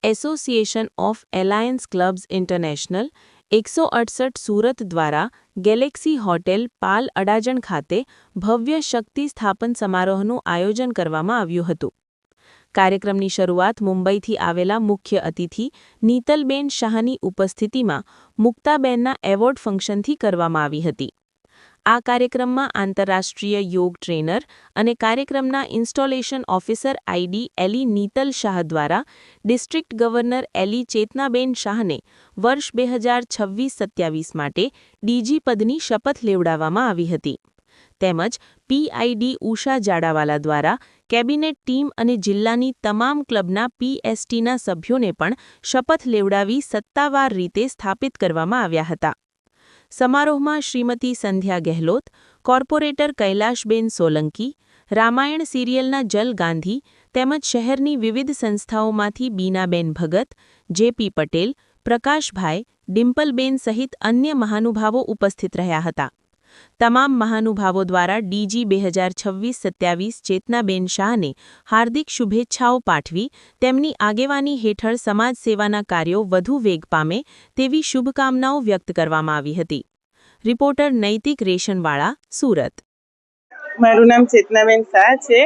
Association of alliance clubs international 168 Surat દ્વારા Galaxy hotel પાલ અડાજણ ખાતે ભવ્ય શક્તિ સ્થાપન સમારોહનું આયોજન કરવામાં આવ્યું હતું. કાર્યક્રમની શરૂઆત મુંબઈથી આવેલા મુખ્ય અતિથિ નીતલબેન શાહની ઉપસ્થિતિમાં મુક્તાબેનના એવોર્ડ ફંક્શનથી કરવામાં આવી હતી. આ કાર્યક્રમમાં આંતરરાષ્ટ્રીય યોગ ટ્રેનર અને કાર્યક્રમના ઇન્સ્ટોલેશન ઓફિસર આઈડી એલી નીતલ શાહ દ્વારા ડિસ્ટ્રિક્ટ ગવર્નર એલી ચેતનાબેન શાહને વર્ષ 2026-27 માટે ડીજી પદની શપથ લેવડાવવામાં આવી હતી. તેમજ પીઆઈડી ઉષા જાડાવાલા દ્વારા કેબિનેટ ટીમ અને જિલ્લાની તમામ ક્લબના પીએસટીના સભ્યોને પણ શપથ લેવડાવી સત્તાવાર રીતે સ્થાપિત કરવામાં આવ્યા હતા. સમારોહમાં શ્રીમતી સંધ્યા ગેહલોત, કોર્પોરેટર કૈલાશબેન સોલંકી, રામાયણ સિરિયલના જલ ગાંધી તેમજ શહેરની વિવિધ સંસ્થાઓમાંથી બીનાબેન ભગત, જેપી પટેલ, પ્રકાશભાઈ, ડિમ્પલબેન સહિત અન્ય મહાનુભાવો ઉપસ્થિત રહ્યા હતા. તમામ મહાનુભાવો દ્વારા ડીજી 2026-27 ચેતનાબેન શાહને હાર્દિક શુભેચ્છાઓ પાઠવી તેમની આગેવાની હેઠળ સમાજ સેવાના કાર્યો વધુ વેગ પામે તેવી શુભકામનાઓ વ્યક્ત કરવામાં આવી હતી. રિપોર્ટર નૈતિક રેશનવાળા, સુરત. મારું નામ ચેતનાબેન શાહ છે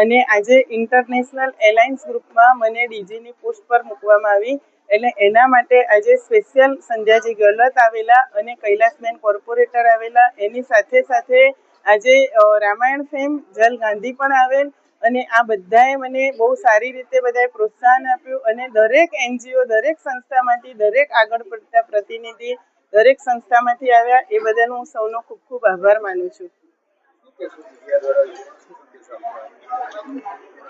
અને આજે ઇન્ટરનેશનલ એલાયન્સ ગ્રુપમાં મને ડીજીની પોસ્ટ પર મૂકવામાં આવી. એટલે એના માટે આજે સ્પેશિયલ સંધ્યાજી ગેહલોત આવેલા અને કૈલાસબેન કોર્પોરેટર આવેલા, એની સાથે સાથે આજે રામાયણ ફેમ જલ ગાંધી પણ આવેલ અને આ બધાએ મને બહુ સારી રીતે બધાએ પ્રોત્સાહન આપ્યું અને દરેક એનજીઓ, દરેક સંસ્થામાંથી, દરેક આગળ પડતા પ્રતિનિધિ દરેક સંસ્થામાંથી આવ્યા, એ બધાનો હું સૌનો ખૂબ ખૂબ આભાર માનું છું.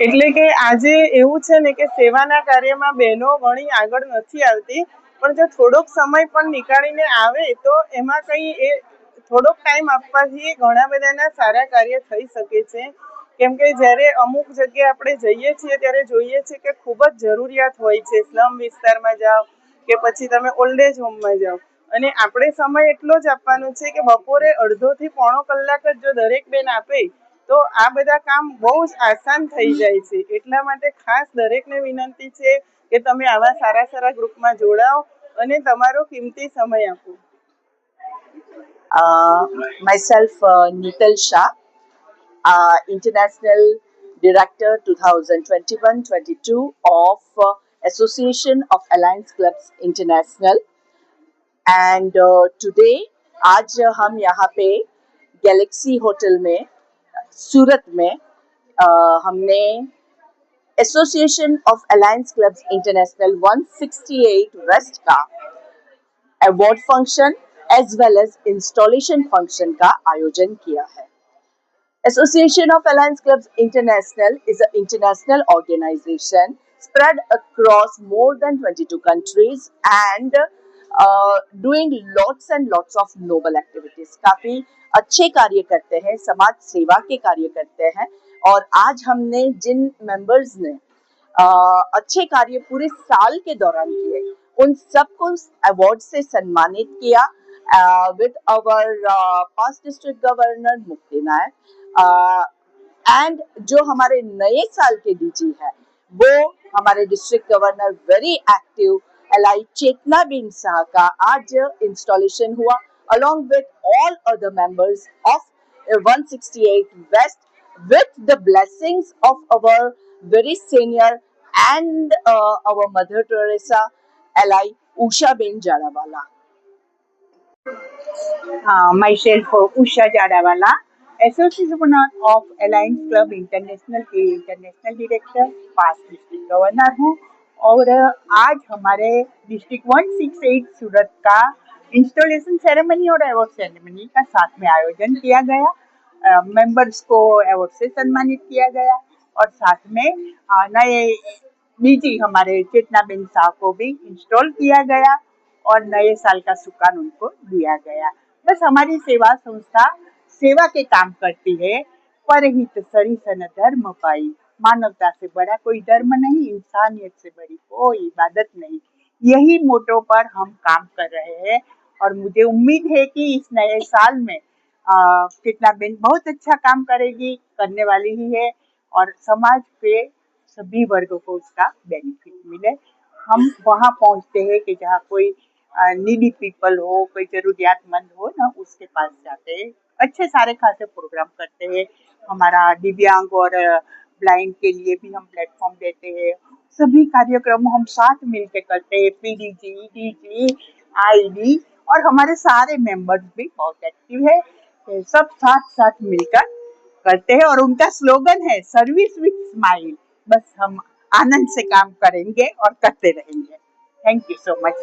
એટલે કે આજે એવું છે ને કે સેવાના કાર્યમાં બહેનો ઘણી આગળ નથી આવતી, પણ જો થોડોક સમય પણ નીકાળીને આવે તો એમાં કંઈ એ થોડોક ટાઈમ આપવાથી ઘણા બધાના સારા કાર્ય થઈ શકે છે. કેમ કે જ્યારે અમુક જગ્યાએ આપણે જઈએ છીએ ત્યારે જોઈએ છીએ કે ખૂબ જ જરૂરિયાત હોય છે. સ્લમ વિસ્તારમાં જાઓ કે પછી તમે ઓલ્ડ એજ હોમમાં જાઓ અને આપણે સમય એટલો જ આપવાનો છે કે બપોરે અડધોથી પોણો કલાક જ જો દરેક બેન આપે તો આ બધા કામ બહુ જ આસાન થઈ જાય છે. એટલા માટે ખાસ દરેકને વિનંતી છે કે તમે આવા સારા સારા ગ્રુપમાં જોડાઓ અને તમારો કિંમતી સમય આપો. Myself, Neetal Shah, International Director 2021-22 of Association of Alliance Clubs International. And today, आज हम यहाँ पे गैलेक्सी होटल में सूरत में हमने association of alliance clubs international 168 west का award function as well as installation function का आयोजन किया है. Association of Alliance Clubs International is an international organization spread across more than 22 countries and doing lots and lots of noble activities. काफ़ी अच्छे कार्य करते हैं, समाज सेवा के कार्य करते हैं. और आज हमने जिन मेंबर्स ने अच्छे कार्य पूरे साल के दौरान किए, उन सबको अवार्ड से सम्मानित किया with our past district governor मुक्ति नायक. एंड जो हमारे नए साल के डीजी है वो हमारे district governor very active ally Chetnaben Shah का आज इंस्टॉलेशन हुआ along with all other members of 168 West with the blessings of our very senior and our Mother Teresa Eli Usha Ben Jadawala. Myself Usha Jadawala, Association of Alliance Club International के international director, पास district governor हूँ और आज हमारे district 168 सूरत का installation ceremony और award ceremony का साथ में आयोजन किया गया. मेंबर्स को अवार्ड से सम्मानित किया गया और साथ में नए डीजी हमारे चेतनाबेन शाह को भी इंस्टॉल किया गया और नए साल का सुकान उनको दिया गया. बस हमारी सेवा संस्था सेवा के काम करती है. परहित सरिसन धर्म पाई, मानवता से बड़ा कोई धर्म नहीं, इंसानियत से बड़ी कोई इबादत नहीं. यही मोटो पर हम काम कर रहे हैं और मुझे उम्मीद है कि इस नए साल में चेतनाबेन बहुत अच्छा काम करेगी, करने वाली ही है और समाज के सभी वर्गों को उसका बेनिफिट मिले. हम वहाँ पहुँचते हैं कि जहाँ कोई नीडी पीपल हो, कोई ज़रूरियातमंद हो ना, उसके पास जाते हैं। अच्छे सारे खासे प्रोग्राम करते हैं। हमारा दिव्यांग और ब्लाइंड के लिए भी हम प्लेटफॉर्म देते हैं। सभी कार्यक्रम हम साथ मिलके करते हैं, पीडीजी, डीजी, आईडी, और हमारे सारे मेंबर्स भी बहुत एक्टिव है। तो सब साथ साथ मिलकर करते हैं और उनका स्लोगन है सर्विस विद स्माइल। बस हम आनंद से काम करेंगे और करते रहेंगे। Thank you so much.